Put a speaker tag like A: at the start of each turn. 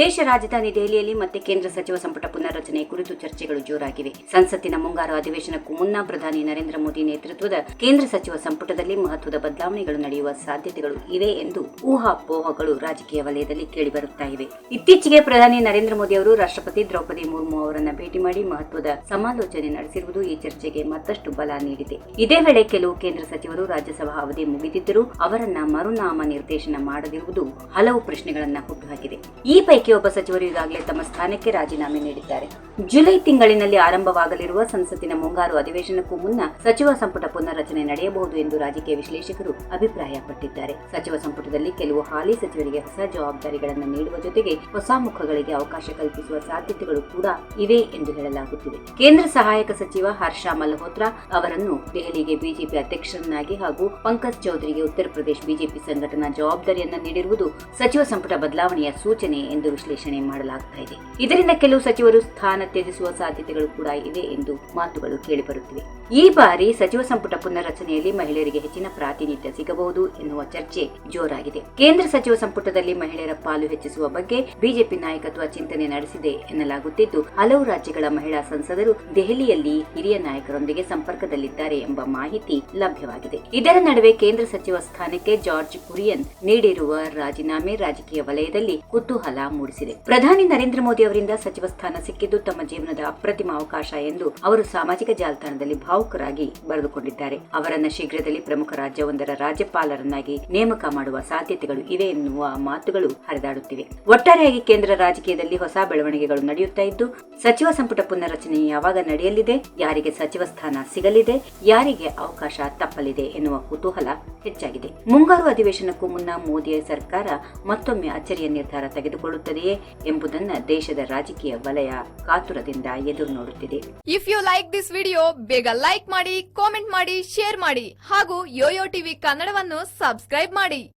A: ದೇಶ ರಾಜಧಾನಿ ದೆಹಲಿಯಲ್ಲಿ ಮತ್ತೆ ಕೇಂದ್ರ ಸಚಿವ ಸಂಪುಟ ಪುನರ್ರಚನೆ ಕುರಿತು ಚರ್ಚೆಗಳು ಜೋರಾಗಿವೆ. ಸಂಸತ್ತಿನ ಮುಂಗಾರು ಅಧಿವೇಶನಕ್ಕೂ ಮುನ್ನ ಪ್ರಧಾನಿ ನರೇಂದ್ರ ಮೋದಿ ನೇತೃತ್ವದ ಕೇಂದ್ರ ಸಚಿವ ಸಂಪುಟದಲ್ಲಿ ಮಹತ್ವದ ಬದಲಾವಣೆಗಳು ನಡೆಯುವ ಸಾಧ್ಯತೆಗಳು ಇವೆ ಎಂದು ಊಹಾಪೋಹಗಳು ರಾಜಕೀಯ ವಲಯದಲ್ಲಿ ಕೇಳಿಬರುತ್ತಾ ಇವೆ. ಇತ್ತೀಚೆಗೆ ಪ್ರಧಾನಿ ನರೇಂದ್ರ ಮೋದಿ ಅವರು ರಾಷ್ಟ್ರಪತಿ ದ್ರೌಪದಿ ಮುರ್ಮು ಅವರನ್ನ ಭೇಟಿ ಮಾಡಿ ಮಹತ್ವದ ಸಮಾಲೋಚನೆ ನಡೆಸಿರುವುದು ಈ ಚರ್ಚೆಗೆ ಮತ್ತಷ್ಟು ಬಲ ನೀಡಿದೆ. ಇದೇ ವೇಳೆ ಕೆಲವು ಕೇಂದ್ರ ಸಚಿವರು ರಾಜ್ಯಸಭಾ ಅವಧಿ ಮುಗಿದಿದ್ದರೂ ಅವರನ್ನ ಮರುನಾಮ ನಿರ್ದೇಶನ ಮಾಡದಿರುವುದು ಹಲವು ಪ್ರಶ್ನೆಗಳನ್ನ ಹುಟ್ಟುಹಾಕಿದೆ. ಈ ಪೈಕಿ ಒಬ್ಬ ಸಚಿವರು ಈಗಾಗಲೇ ತಮ್ಮ ಸ್ಥಾನಕ್ಕೆ ರಾಜೀನಾಮೆ ನೀಡಿದ್ದಾರೆ. ಜುಲೈ ತಿಂಗಳಿನಲ್ಲಿ ಆರಂಭವಾಗಲಿರುವ ಸಂಸತ್ತಿನ ಮುಂಗಾರು ಅಧಿವೇಶನಕ್ಕೂ ಮುನ್ನ ಸಚಿವ ಸಂಪುಟ ಪುನರ್ರಚನೆ ನಡೆಯಬಹುದು ಎಂದು ರಾಜಕೀಯ ವಿಶ್ಲೇಷಕರು ಅಭಿಪ್ರಾಯಪಟ್ಟಿದ್ದಾರೆ. ಸಚಿವ ಸಂಪುಟದಲ್ಲಿ ಕೆಲವು ಹಾಲಿ ಸಚಿವರಿಗೆ ಹೊಸ ಜವಾಬ್ದಾರಿಗಳನ್ನು ನೀಡುವ ಜೊತೆಗೆ ಹೊಸ ಮುಖಗಳಿಗೆ ಅವಕಾಶ ಕಲ್ಪಿಸುವ ಸಾಧ್ಯತೆಗಳು ಕೂಡ ಇವೆ ಎಂದು ಹೇಳಲಾಗುತ್ತಿದೆ. ಕೇಂದ್ರ ಸಹಾಯಕ ಸಚಿವ ಹರ್ಷ ಮಲ್ಹೋತ್ರಾ ಅವರನ್ನು ದೆಹಲಿಗೆ ಬಿಜೆಪಿ ಅಧ್ಯಕ್ಷರನ್ನಾಗಿ ಹಾಗೂ ಪಂಕಜ್ ಚೌಧರಿಗೆ ಉತ್ತರ ಪ್ರದೇಶ ಬಿಜೆಪಿ ಸಂಘಟನಾ ಜವಾಬ್ದಾರಿಯನ್ನ ನೀಡಿರುವುದು ಸಚಿವ ಸಂಪುಟ ಬದಲಾವಣೆಯ ಸೂಚನೆ ಎಂದು ವಿಶ್ಲೇಷಣೆ ಮಾಡಲಾಗ್ತಾ ಇದೆ. ಇದರಿಂದ ಕೆಲವು ಸಚಿವರು ಸ್ಥಾನ ತ್ಯಜಿಸುವ ಸಾಧ್ಯತೆಗಳು ಕೂಡ ಇವೆ ಎಂದು ಮಾತುಗಳು ಕೇಳಿಬರುತ್ತಿವೆ. ಈ ಬಾರಿ ಸಚಿವ ಸಂಪುಟ ಪುನರ್ರಚನೆಯಲ್ಲಿ ಮಹಿಳೆಯರಿಗೆ ಹೆಚ್ಚಿನ ಪ್ರಾತಿನಿಧ್ಯ ಸಿಗಬಹುದು ಎನ್ನುವ ಚರ್ಚೆ ಜೋರಾಗಿದೆ. ಕೇಂದ್ರ ಸಚಿವ ಸಂಪುಟದಲ್ಲಿ ಮಹಿಳೆಯರ ಪಾಲು ಹೆಚ್ಚಿಸುವ ಬಗ್ಗೆ ಬಿಜೆಪಿ ನಾಯಕತ್ವ ಚಿಂತನೆ ನಡೆಸಿದೆ ಎನ್ನಲಾಗುತ್ತಿದ್ದು, ಹಲವು ರಾಜ್ಯಗಳ ಮಹಿಳಾ ಸಂಸದರು ದೆಹಲಿಯಲ್ಲಿ ಹಿರಿಯ ನಾಯಕರೊಂದಿಗೆ ಸಂಪರ್ಕದಲ್ಲಿದ್ದಾರೆ ಎಂಬ ಮಾಹಿತಿ ಲಭ್ಯವಾಗಿದೆ. ಇದರ ನಡುವೆ ಕೇಂದ್ರ ಸಚಿವ ಸ್ಥಾನಕ್ಕೆ ಜಾರ್ಜ್ ಕುರಿಯನ್ ನೀಡಿರುವ ರಾಜೀನಾಮೆ ರಾಜಕೀಯ ವಲಯದಲ್ಲಿ ಕುತೂಹಲ ಮೂಡಿಸಿದೆ. ಪ್ರಧಾನಿ ನರೇಂದ್ರ ಮೋದಿ ಅವರಿಂದ ಸಚಿವ ಸ್ಥಾನ ಸಿಕ್ಕಿದ್ದು ತಮ್ಮ ಜೀವನದ ಅಪ್ರತಿಮ ಅವಕಾಶ ಎಂದು ಅವರು ಸಾಮಾಜಿಕ ಜಾಲತಾಣದಲ್ಲಿ ಭಾವುಕರಾಗಿ ಬರೆದುಕೊಂಡಿದ್ದಾರೆ. ಅವರನ್ನ ಶೀಘ್ರದಲ್ಲಿ ಪ್ರಮುಖ ರಾಜ್ಯವೊಂದರ ರಾಜ್ಯಪಾಲರನ್ನಾಗಿ ನೇಮಕ ಮಾಡುವ ಸಾಧ್ಯತೆಗಳು ಇವೆ ಎನ್ನುವ ಮಾತುಗಳು ಹರಿದಾಡುತ್ತಿವೆ. ಒಟ್ಟಾರೆಯಾಗಿ ಕೇಂದ್ರ ರಾಜಕೀಯದಲ್ಲಿ ಹೊಸ ಬೆಳವಣಿಗೆಗಳು ನಡೆಯುತ್ತಾ ಇದ್ದು, ಸಚಿವ ಸಂಪುಟ ಪುನರ್ರಚನೆ ಯಾವಾಗ ನಡೆಯಲಿದೆ, ಯಾರಿಗೆ ಸಚಿವ ಸ್ಥಾನ ಸಿಗಲಿದೆ, ಯಾರಿಗೆ ಅವಕಾಶ ತಪ್ಪಲಿದೆ ಎನ್ನುವ ಕುತೂಹಲ ಹೆಚ್ಚಾಗಿದೆ. ಮುಂಗಾರು ಅಧಿವೇಶನಕ್ಕೂ ಮುನ್ನ ಮೋದಿ ಸರ್ಕಾರ ಮತ್ತೊಮ್ಮೆ ಅಚ್ಚರಿಯ ನಿರ್ಧಾರ ತೆಗೆದುಕೊಳ್ಳುತ್ತದೆಯೇ ಎಂಬುದನ್ನ ದೇಶದ ರಾಜಕೀಯ ವಲಯ ಕಾತುರದಿಂದ ಎದುರು ನೋಡುತ್ತಿದೆ.
B: If you like this video, ಬೇಗ ಲೈಕ್ ಮಾಡಿ, ಕಾಮೆಂಟ್ ಮಾಡಿ, ಶೇರ್ ಮಾಡಿ ಹಾಗೂ ಯೋಯೋ ಟಿವಿ ಕನ್ನಡವನ್ನು ಸಬ್ಸ್ಕ್ರೈಬ್ ಮಾಡಿ.